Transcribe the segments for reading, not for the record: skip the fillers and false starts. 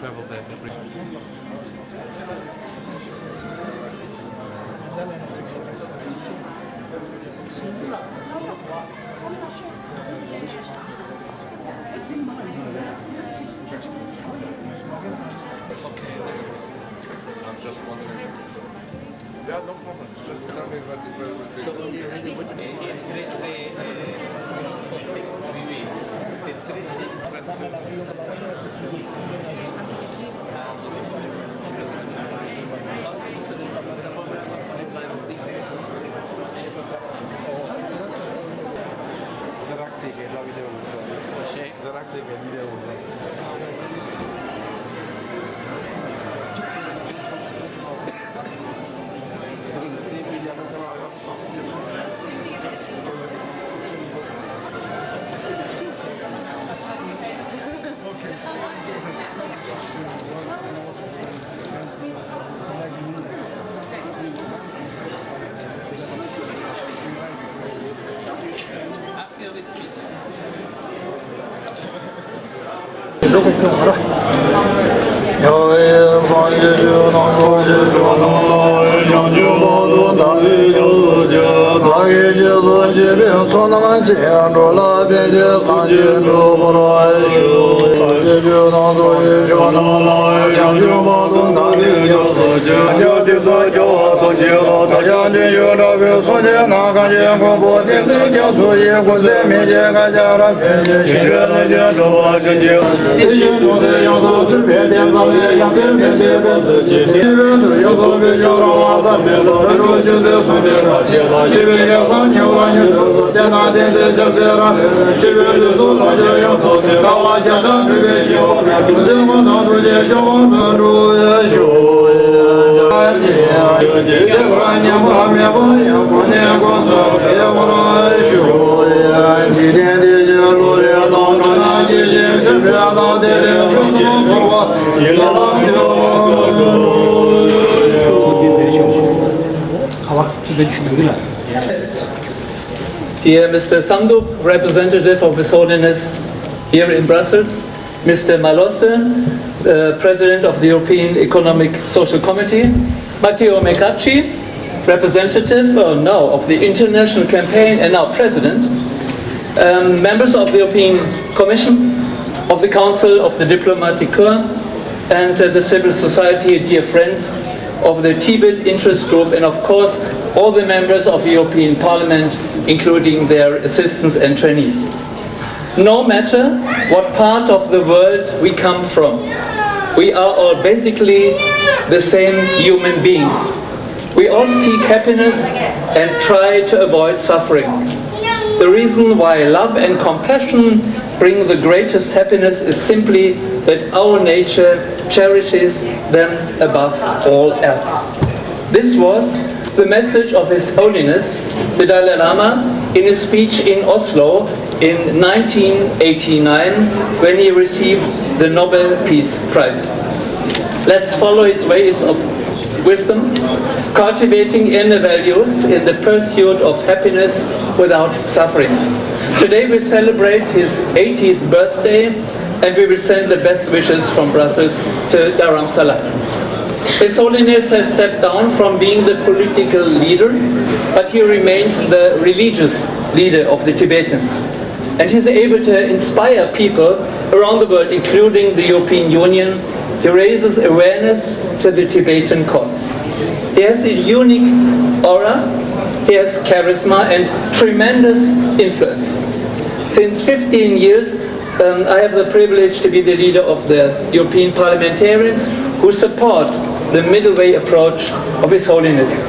travel there. Okay, I'm just wondering. Yeah, no problem. Just tell me what it will be. So only really would be la videomuzda. Zarak videomuzda. after this speech. Dear Mr. Sandup, representative of His Holiness here in Brussels, Mr. Malosse, President of the European Economic Social Committee, Matteo Mecacci, representative now of the International Campaign and now President, members of the European Commission, of the Council of the Diplomatic Corps, and the civil society, dear friends of the Tibet Interest Group, and of course all the members of the European Parliament, including their assistants and trainees. No matter what part of the world we come from, we are all basically the same human beings. We all seek happiness and try to avoid suffering. The reason why love and compassion bring the greatest happiness is simply that our nature cherishes them above all else. This was the message of His Holiness, the Dalai Lama, in a speech in Oslo in 1989 when he received the Nobel Peace Prize. Let's follow his ways of wisdom, cultivating inner values in the pursuit of happiness without suffering. Today we celebrate his 80th birthday, and we will send the best wishes from Brussels to Dharamsala. His Holiness has stepped down from being the political leader, but he remains the religious leader of the Tibetans. And he's able to inspire people around the world, including the European Union. He raises awareness to the Tibetan cause. He has a unique aura, he has charisma and tremendous influence. Since 15 years, I have the privilege to be the leader of the European parliamentarians who support the middle way approach of His Holiness.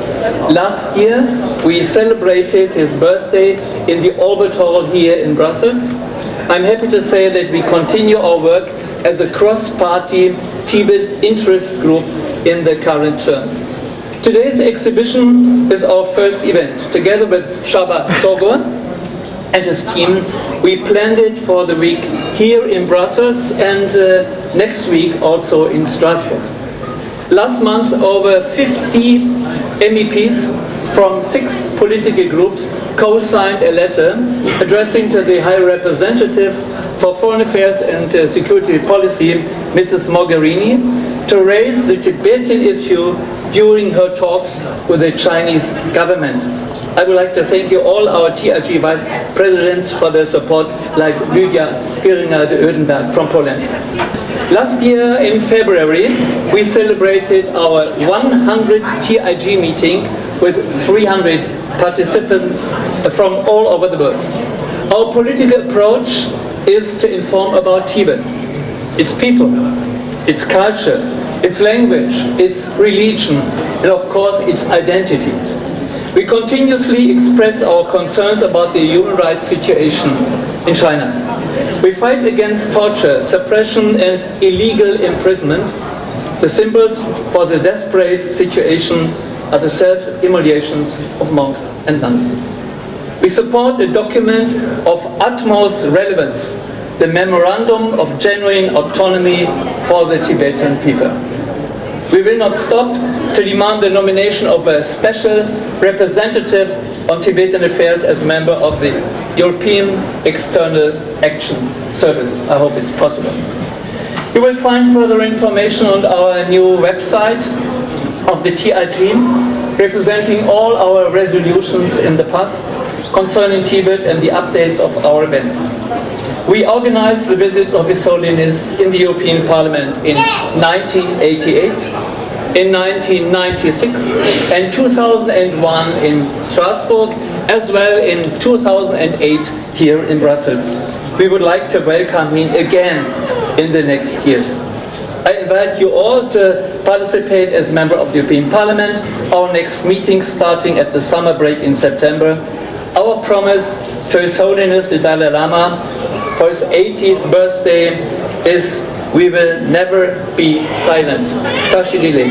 Last year, we celebrated his birthday in the Albert Hall here in Brussels. I'm happy to say that we continue our work as a cross-party Tibet interest group in the current term. Today's exhibition is our first event. Together with Shaba Sogor and his team, we planned it for the week here in Brussels and next week also in Strasbourg. Last month, over 50 MEPs from 6 political groups co-signed a letter addressing to the High Representative for Foreign Affairs and Security Policy, Mrs. Mogherini, to raise the Tibetan issue during her talks with the Chinese government. I would like to thank you all our TRG Vice Presidents for their support, like Lydia Göringer de Oedenberg from Poland. Last year in February, we celebrated our 100th TIG meeting with 300 participants from all over the world. Our political approach is to inform about Tibet, its people, its culture, its language, its religion, and of course its identity. We continuously express our concerns about the human rights situation in China. We fight against torture, suppression, and illegal imprisonment. The symbols for the desperate situation are the self-immolations of monks and nuns. We support a document of utmost relevance, the Memorandum of Genuine Autonomy for the Tibetan people. We will not stop to demand the nomination of a special representative on Tibetan affairs as a member of the European External Action Service. I hope it's possible. You will find further information on our new website of the TIG, representing all our resolutions in the past concerning Tibet and the updates of our events. We organized the visits of His Holiness in the European Parliament in 1988, in 1996, and 2001 in Strasbourg, as well in 2008 here in Brussels. We would like to welcome him again in the next years. I invite you all to participate as a member of the European Parliament. Our next meeting starting at the summer break in September. Our promise to His Holiness the Dalai Lama for his 80th birthday is we will never be silent. Tashi Lile.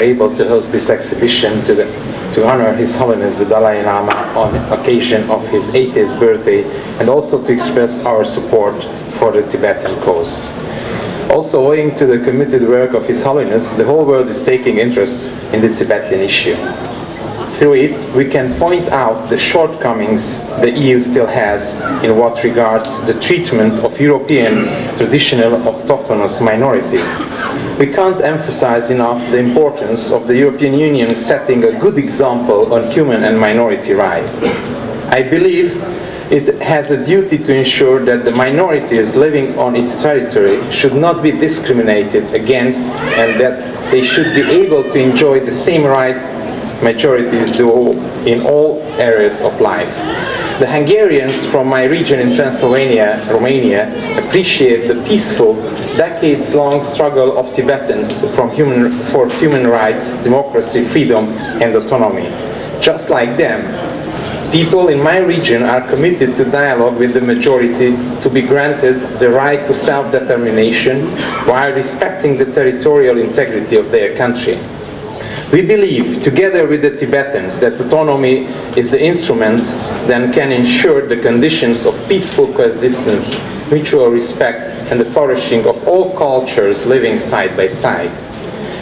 Able to host this exhibition to honor His Holiness the Dalai Lama on occasion of his 80th birthday, and also to express our support for the Tibetan cause. Also, owing to the committed work of His Holiness, the whole world is taking interest in the Tibetan issue. Through it, we can point out the shortcomings the EU still has in what regards the treatment of European traditional autochthonous minorities. We can't emphasize enough the importance of the European Union setting a good example on human and minority rights. I believe it has a duty to ensure that the minorities living on its territory should not be discriminated against, and that they should be able to enjoy the same rights majorities do in all areas of life. The Hungarians from my region in Transylvania, Romania, appreciate the peaceful, decades-long struggle of Tibetans for human rights, democracy, freedom, and autonomy. Just like them, people in my region are committed to dialogue with the majority to be granted the right to self-determination while respecting the territorial integrity of their country. We believe, together with the Tibetans, that autonomy is the instrument that can ensure the conditions of peaceful coexistence, mutual respect, and the flourishing of all cultures living side by side.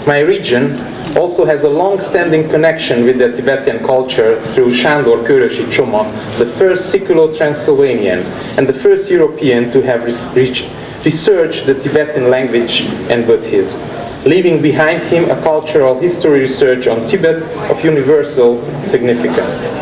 My region also has a long-standing connection with the Tibetan culture through Sándor Kőrösi Csoma, the first secular Transylvanian and the first European to have researched the Tibetan language and Buddhism, leaving behind him a cultural history research on Tibet of universal significance.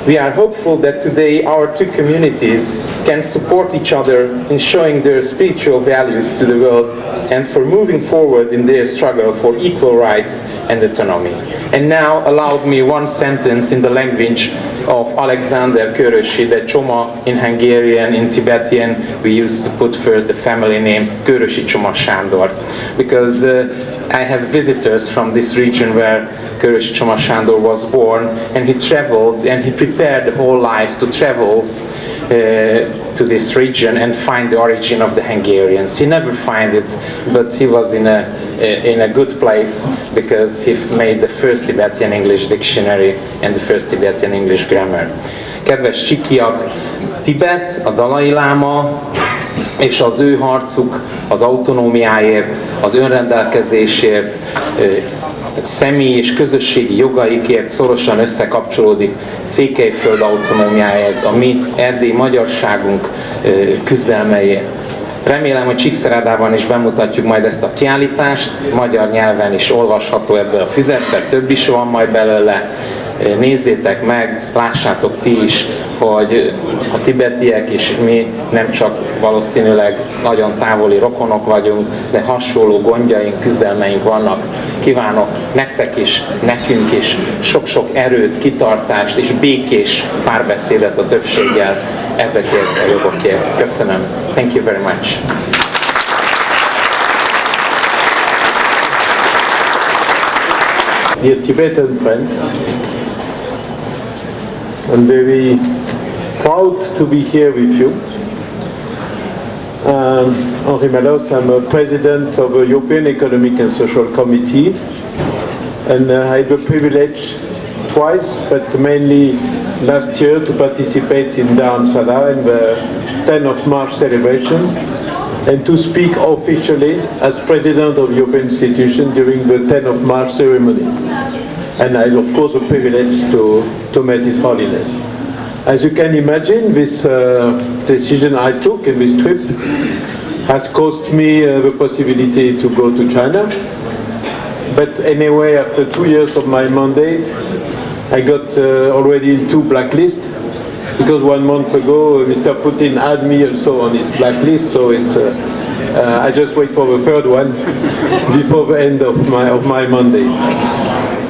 We are hopeful that today our two communities can support each other in showing their spiritual values to the world and for moving forward in their struggle for equal rights and autonomy. And now allow me one sentence in the language of Alexander Kőrösi de Csoma in Hungarian, in Tibetan. We used to put first the family name Kőrösi Csoma Sándor, because I have visitors from this region where Kőrösi Csoma Sándor was born, and he traveled and he prepared the whole life to travel to this region and find the origin of the Hungarians. He never found it, but he was in a good place because he made the first Tibetan English dictionary and the first Tibetan English grammar. Kedves csikiak, Tibet, a Dalai Lama és az ő harcuk az autonómiáért, az önrendelkezésért személyi és közösségi jogaikért szorosan összekapcsolódik Székelyföld autonómiáért, a mi erdélyi magyarságunk küzdelmeiért. Remélem, hogy Csíkszeredában is bemutatjuk majd ezt a kiállítást, magyar nyelven is olvasható ebből a füzetben, több is van majd belőle. Nézzétek meg, lássátok ti is, hogy a tibetiek és mi nem csak valószínűleg nagyon távoli rokonok vagyunk, de hasonló gondjaink, küzdelmeink vannak. Kívánok nektek is, nekünk is sok-sok erőt, kitartást és békés párbeszédet a többséggel ezekért a jogokért. Köszönöm. Thank you very much. Dear Tibetan friends, I'm very proud to be here with you. Henri Malos, I'm a president of the European Economic and Social Committee, and I had the privilege twice, but mainly last year, to participate in Dharamsala in the 10th of March celebration, and to speak officially as president of the European institution during the 10th of March ceremony. And I, of course, a privilege to meet His Holiness. As you can imagine, this decision I took in this trip has cost me the possibility to go to China. But anyway, after 2 years of my mandate, I got already in 2 blacklists, because 1 month ago Mr. Putin had me also on his blacklist, so it's I just wait for the 3rd one before the end of my mandate.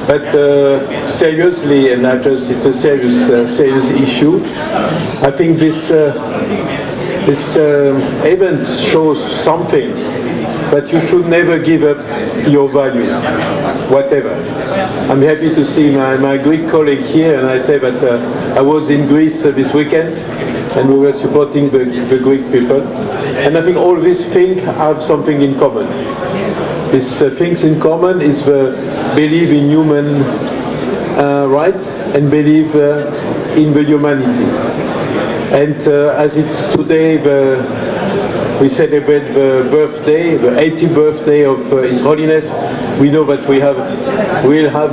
But seriously, and it's a serious issue. I think this event shows something, but you should never give up your value, whatever. I'm happy to see my Greek colleague here, and I say that I was in Greece this weekend, and we were supporting the Greek people. And I think all these things have something in common. These things in common is the belief in human right and belief in the humanity. And as it's today, we celebrate the birthday, the 80th birthday of His Holiness. We know that we'll have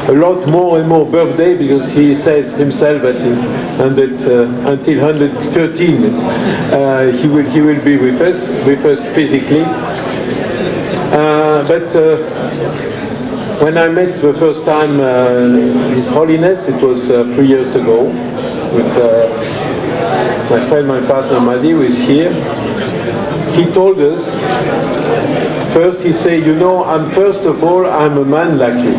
a lot more and more birthday, because he says himself that until 113 he will be with us physically. But when I met the first time His Holiness, it was 3 years ago, with my friend, my partner Madi, who is here. He told us, first he said, you know, first of all, I'm a man like you.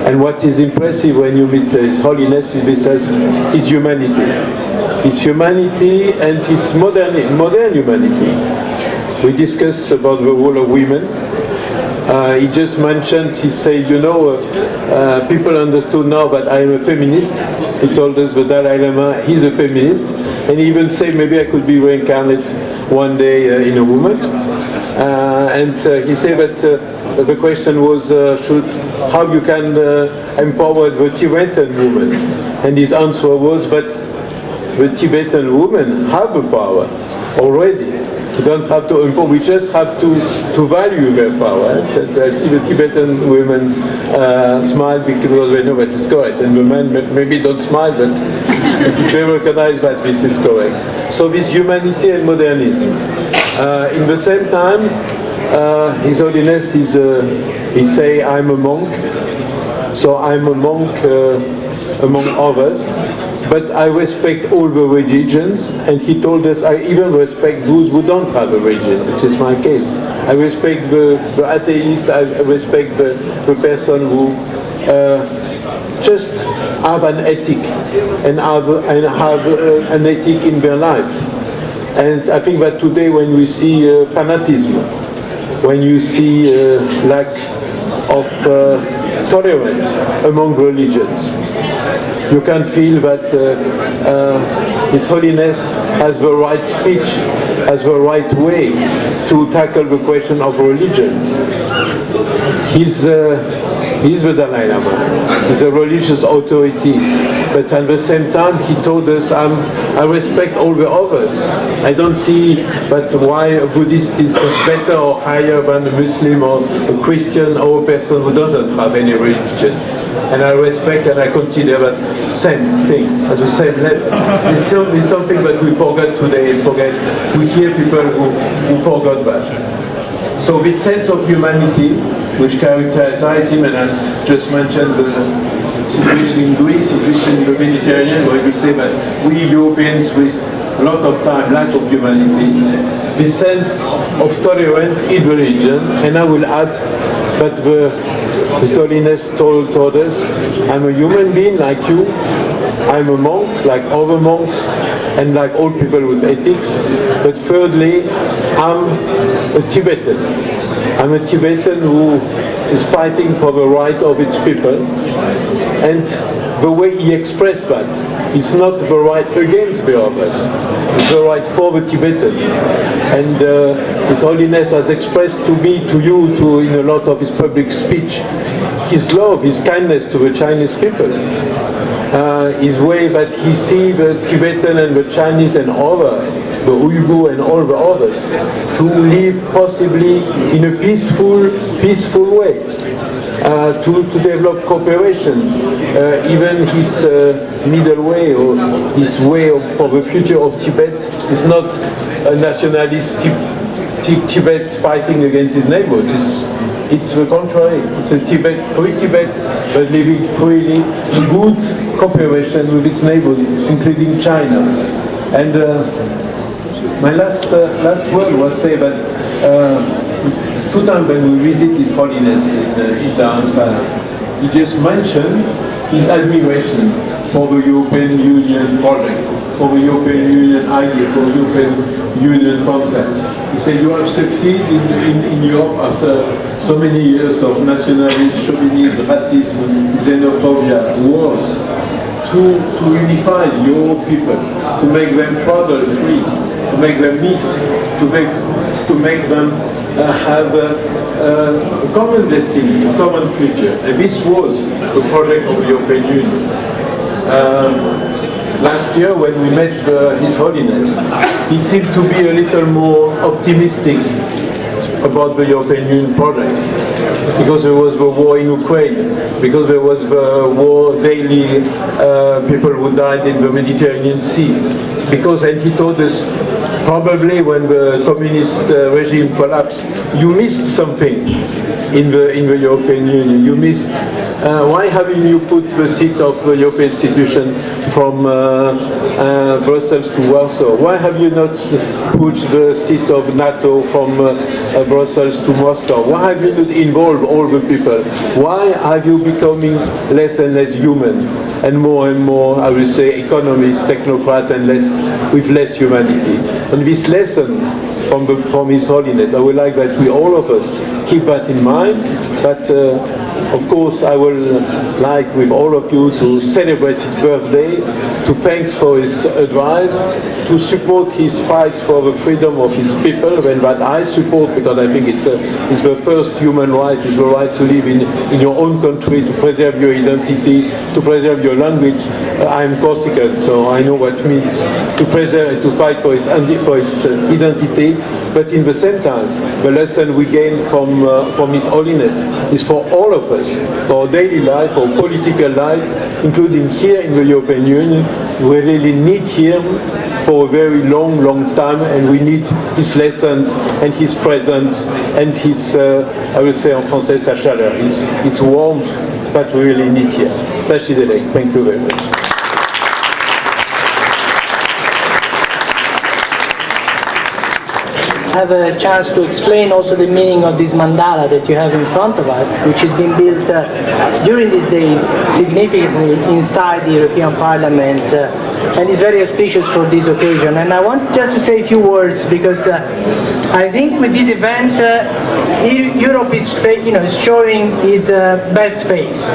And what is impressive when you meet His Holiness is his humanity. His humanity and his modern humanity. We discussed about the role of women. He just mentioned, he said, you know, people understood now that I am a feminist. He told us the Dalai Lama, he's a feminist. And he even said, maybe I could be reincarnated one day in a woman. And he said that the question was, how you can empower the Tibetan woman. And his answer was, but the Tibetan women have the power already. We don't have to empower, we just have to value their power. And I see the Tibetan women smile because they know that it's correct. And the men maybe don't smile, but they recognize that this is correct. So this humanity and modernism. In the same time, His Holiness he say, I'm a monk. So I'm a monk among others. But I respect all the religions, and he told us I even respect those who don't have a religion, which is my case. I respect the atheist, I respect the person who just have an ethic and have an ethic in their life. And I think that today when we see fanatism, when you see lack of tolerance among religions, you can feel that His Holiness has the right speech, has the right way to tackle the question of religion. He's the Dalai Lama. He's a religious authority. but at the same time he told us, I respect all the others. I don't see but why a Buddhist is better or higher than a Muslim or a Christian or a person who doesn't have any religion. And I respect and I consider that same thing, at the same level. It's something that we forget today, we hear people who forgot that. So this sense of humanity, which characterizes him, and I just mentioned the situation in Greece, situation in the Mediterranean, where we say that we Europeans with a lot of time, lack of humanity, this sense of tolerance in religion, and I will add that His Holiness told us, I'm a human being like you, I'm a monk like other monks, and like all people with ethics, but thirdly, I'm a Tibetan. I'm a Tibetan who is fighting for the right of its people, and the way he expressed that, it's not the right against the others, it's the right for the Tibetan. And His Holiness has expressed to me, to you, in a lot of his public speech, his love, his kindness to the Chinese people. His way that he sees the Tibetan and the Chinese and other, the Uyghur and all the others, to live possibly in a peaceful way, to develop cooperation. Even his middle way or his way for the future of Tibet is not a nationalist Tibet fighting against his neighbors. It's the contrary. It's a free Tibet, but living freely in good cooperation with its neighbors, including China. And my last word was say that two times when we visit His Holiness in Dharamsala, he just mentioned his admiration for the European Union project, for the European Union idea, for the European Union concept. He said, you have succeeded in Europe after so many years of nationalism, chauvinism, racism, xenophobia, wars, to unify your people, to make them travel free, to make them meet, to make them have a common destiny, a common future. And this was the project of the European Union. Last year when we met His Holiness, he seemed to be a little more optimistic about the European Union project, because there was the war in Ukraine, because there was the war, daily people who died in the Mediterranean Sea, and he told us, probably when the communist regime collapsed, you missed something in the European Union. You missed. Why haven't you put the seat of the European institution from Brussels to Warsaw? Why have you not pushed the seats of NATO from Brussels to Moscow? Why have you not involved all the people? Why are you becoming less and less human and more, I will say, economists, technocrat, and with less humanity? And this lesson from His Holiness, I would like that we all of us keep that in mind. But of course, I will like with all of you to celebrate his birthday, to thank for his advice, to support his fight for the freedom of his people, and that I support, because I think it's the first human right, it's the right to live in your own country, to preserve your identity, to preserve your language. I'm Corsican, so I know what it means to preserve and to fight for its identity. But in the same time, the lesson we gain from His Holiness is for all of us, for our daily life, for political life, including here in the European Union. We really need him for a very long time, and we need his lessons and his presence and his, I will say en français, sa chaleur, its warmth that we really need here. Thank you very much. Have a chance to explain also the meaning of this mandala that you have in front of us, which has been built during these days significantly inside the European Parliament and is very auspicious for this occasion. And I want just to say a few words because I think with this event, Europe is showing its best face.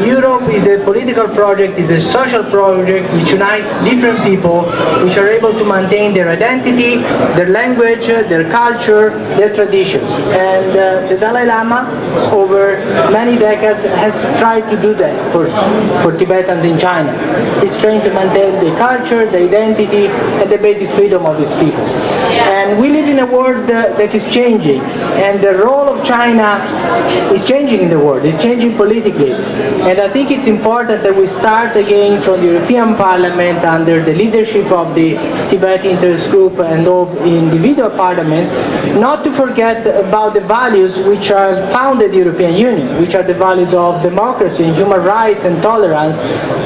Europe is a political project, is a social project which unites different people, which are able to maintain their identity, their language, their culture, their traditions. And the Dalai Lama, over many decades, has tried to do that for Tibetans in China. He's trying to maintain the culture, the identity, and the basic freedom of his people. And we live in a world that is changing, and the role of China is changing in the world, it's changing politically. And I think it's important that we start again from the European Parliament under the leadership of the Tibet Interest Group and of individual parliaments, not to forget about the values which are founded the European Union, which are the values of democracy and human rights and tolerance,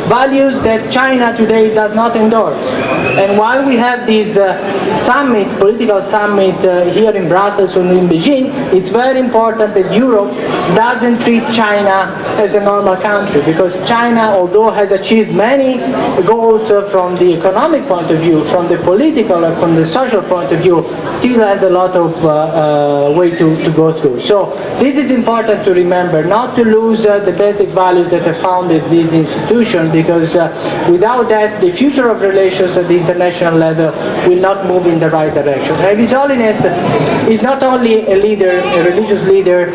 values that China today does not endorse. And while we have this summit, political summit here in Brussels and in Beijing, it's very important that Europe doesn't treat China as a normal country, because China, although has achieved many goals from the economic point of view, from the political and from the social point of view, still has a lot of way to go through. So this is important to remember, not to lose the basic values that have founded this institution, because without that, the future of relations at the international level will not move in the right direction. And His Holiness is not only a leader, a religious leader,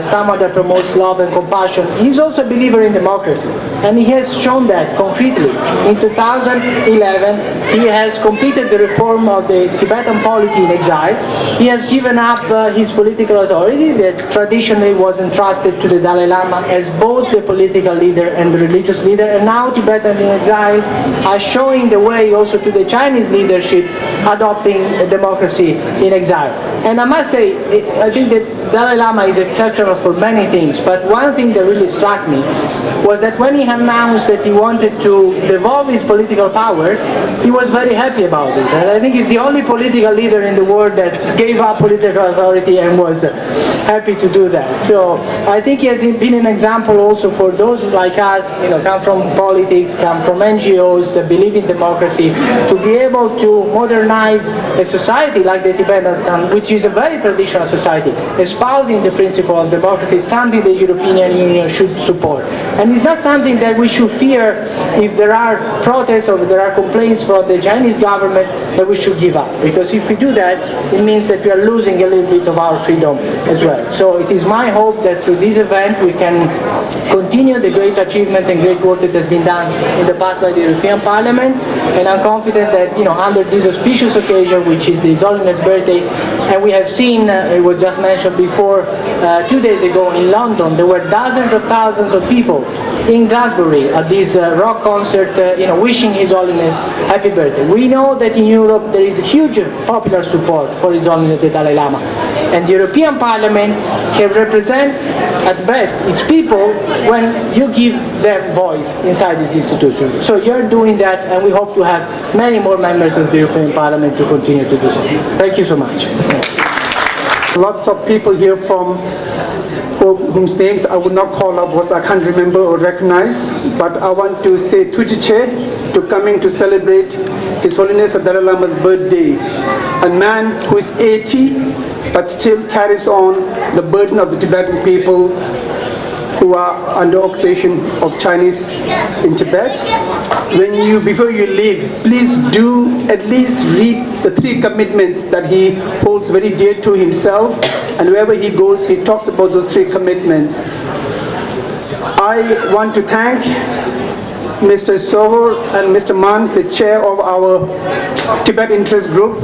someone that promotes love and compassion, he's also a believer in democracy. And he has shown that concretely. In 2011, he has completed the reform of the Tibetan polity in exile. He has given up his political authority that traditionally was entrusted to the Dalai Lama as both the political leader and the religious leader, and now Tibetans in exile are showing the way also to the Chinese leadership adopting democracy in exile. And I must say, I think that Dalai Lama is exceptional for many things, but one thing that really struck me was that when he announced that he wanted to devolve his political power, he was very happy about it. And I think he's the only political leader in the world that gave up political authority and was happy to do that. So I think he has been an example also for those like us, come from politics, come from NGOs that believe in democracy, to be able to modernize a society like the Tibetan, which is a very traditional society, espousing the principle of democracy, is something the European Union should support. And it's not something that we should fear if there are protests or if there are complaints from the Chinese government that we should give up. Because if we do that, it means that we are losing a little bit of our freedom as well. So it is my hope that through this event we can continue the great achievement and great work that has been done in the past by the European Parliament. And I'm confident that, under this auspicious occasion, which is His Holiness' birthday, and we have seen, it was just mentioned before, 2 days ago in London, there were dozens of thousands of people in Glasgow at this rock concert, wishing His Holiness happy birthday. We know that in Europe there is a huge popular support for His Holiness the Dalai Lama, and the European Parliament can represent at best its people when you give them voice inside this institution. So you're doing that, and we hope to have many more members of the European Parliament to continue to do so. Thank you so much. Lots of people here from whose names I would not call up because I can't remember or recognize, but I want to say Tujiche to coming to celebrate His Holiness Dalai Lama's birthday. A man who is 80 but still carries on the burden of the Tibetan people who are under occupation of Chinese in Tibet. Before you leave, please do at least read the 3 commitments that he holds very dear to himself, and wherever he goes, he talks about those 3 commitments. I want to thank Mr. Sovor and Mr. Man, the chair of our Tibet Interest Group.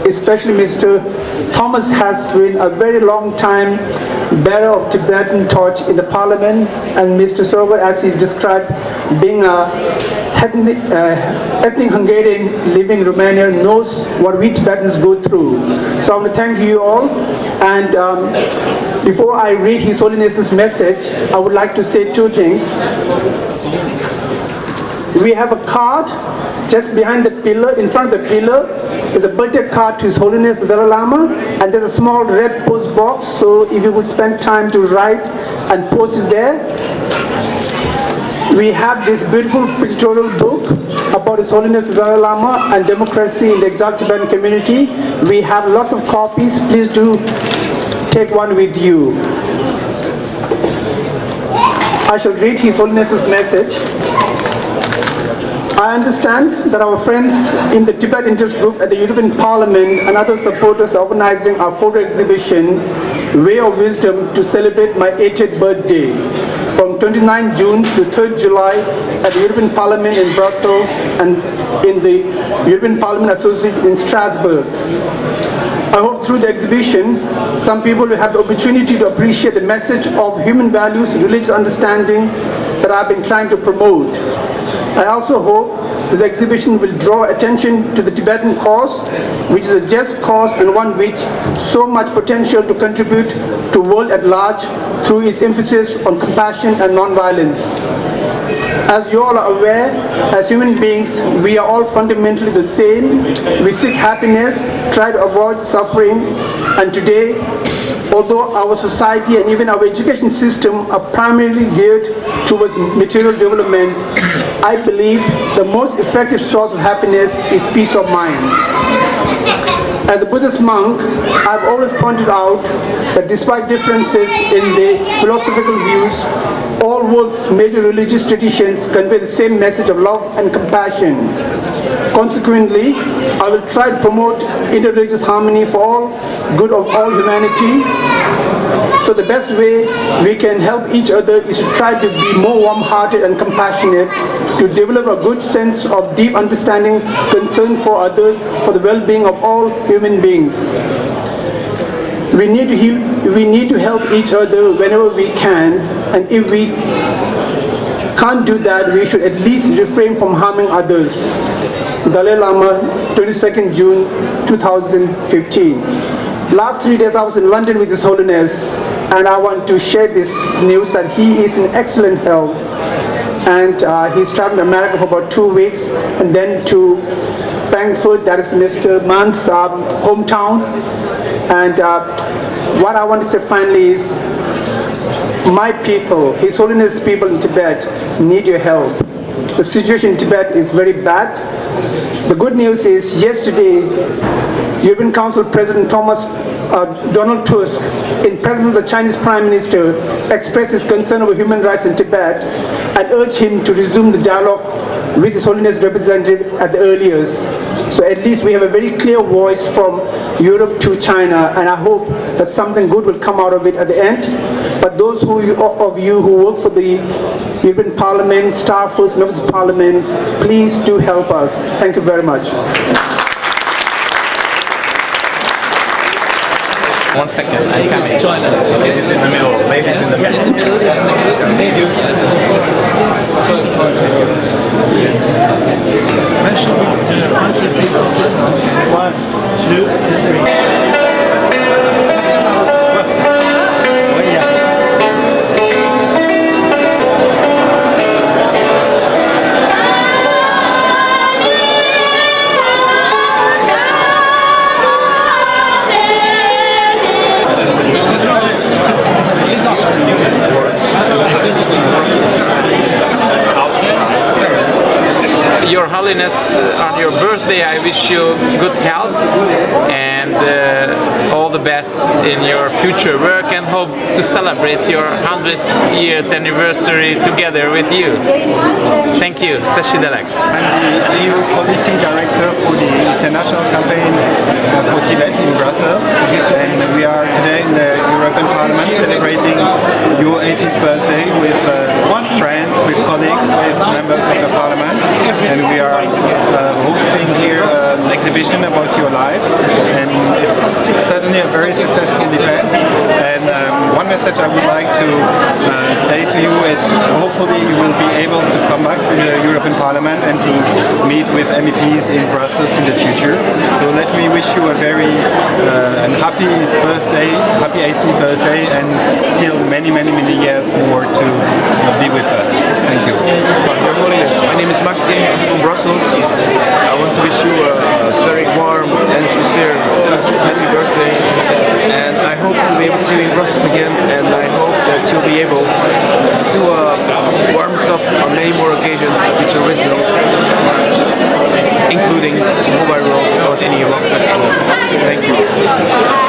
Especially Mr. Thomas has been a very long time bearer of Tibetan torch in the parliament, and Mr. Sovor, as he's described, being a ethnic Hungarian living in Romania, knows what we Tibetans go through. So I want to thank you all, and before I read His Holiness's message, I would like to say 2 things. We have a card just behind the pillar, in front of the pillar, is a birthday card to His Holiness Dalai Lama, and there's a small red post box, so if you would spend time to write and post it there. we have this beautiful pictorial book about His Holiness the Dalai Lama and democracy in the exiled Tibetan community. We have lots of copies. Please do take one with you. I shall read His Holiness's message. I understand that our friends in the Tibet Interest Group at the European Parliament and other supporters are organizing our photo exhibition, Way of Wisdom, to celebrate my 80th birthday from 29 June to 3rd July at the European Parliament in Brussels and in the European Parliament Association in Strasbourg. I hope through the exhibition, some people will have the opportunity to appreciate the message of human values, religious understanding that I've been trying to promote. I also hope that the exhibition will draw attention to the Tibetan cause, which is a just cause and one which so much potential to contribute to the world at large through its emphasis on compassion and non-violence. As you all are aware, as human beings, we are all fundamentally the same. We seek happiness, try to avoid suffering, and today, although our society and even our education system are primarily geared towards material development, I believe the most effective source of happiness is peace of mind. As a Buddhist monk, I've always pointed out that despite differences in the philosophical views, all world's major religious traditions convey the same message of love and compassion. Consequently, I will try to promote interreligious harmony for all good of all humanity. So the best way we can help each other is to try to be more warm-hearted and compassionate, to develop a good sense of deep understanding, concern for others, for the well-being of all human beings. We need to help each other whenever we can, and if we can't do that, we should at least refrain from harming others. Dalai Lama, 22nd June 2015. Last 3 days I was in London with His Holiness, and I want to share this news that he is in excellent health, and he's traveling to America for about 2 weeks, and then to Frankfurt, that is Mr. Mann's hometown. And what I want to say finally is, my people, His Holiness people in Tibet need your help. The situation in Tibet is very bad. The good news is, yesterday, European Council President Donald Tusk, in presence of the Chinese Prime Minister, expressed his concern over human rights in Tibet and urged him to resume the dialogue with His Holiness representative at the earliest. So at least we have a very clear voice from Europe to China, and I hope that something good will come out of it at the end. But those of you who work for the European Parliament, staffers, members of Parliament, please do help us. Thank you very much. 1 second, I'm coming. Join us. It's in the middle. Maybe it's in the middle. Thank you. One, two, three. Your Holiness, on your birthday I wish you good health and all the best in your future work, and hope to celebrate your 100th years anniversary together with you. Thank you. Tashidelek. I'm the EU Policy Director for the International Campaign for Tibet in Brussels, and we are today in the European Parliament celebrating your 80th birthday with friends, with colleagues, with members of the Parliament, and we are hosting here an exhibition about your life, and it's certainly a very successful event. And one message I would like to say to you is, hopefully you will be able to come back to the European Parliament and to meet with MEPs in Brussels in the future. So let me wish you a very happy birthday, happy 80th birthday, and still many years more to be with us. Thank you. Your Holiness, my name is Maxime, I'm from Brussels. I want to wish you a very warm and sincere happy birthday, and I hope we'll be able to see you in Brussels again, and I hope that you'll be able to warm us up our Brazil, including Mobile World or any rock festival. Thank you.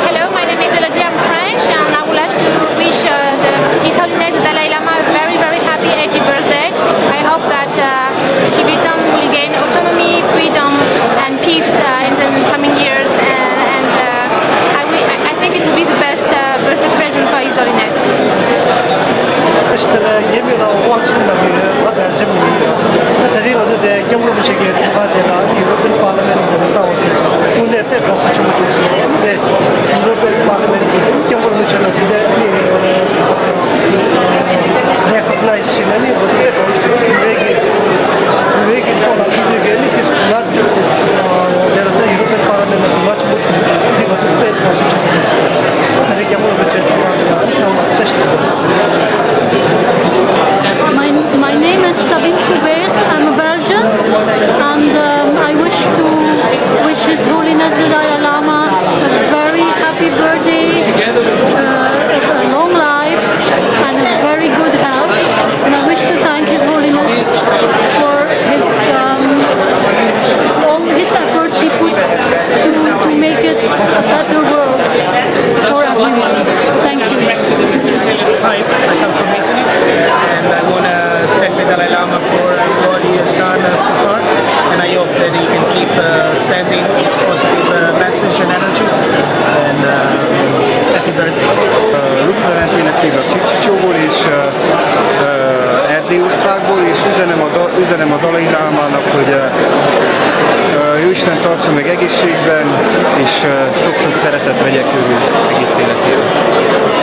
Hello, my name is Elodie, I'm French, and I would like to wish His Holiness the Dalai Lama a very, very happy 80th birthday. I hope that Tibetan will gain autonomy, freedom, and peace in the coming years, and I think it will be the best birthday present for His Holiness. My name is Sabine Foubert, I'm a Belgian, and I wish to wish His Holiness the Dalai Lama a very happy birthday, a long life, and a very good health. And I wish to thank His Holiness for all his efforts he puts to make it a better world for everyone. Thank you. Hi, I come from Italy, and I want to thank the Dalai Lama for what he has done so far, and I hope that he can keep sending his positive message and energy, and happy birthday. Luca Valentének hívok Csicsicsóból, és Erdélyországból, és üzenem a Dalai Lámának, hogy Jóisten tartsa meg egészségben, és sok-sok szeretet vegye körül egész életében.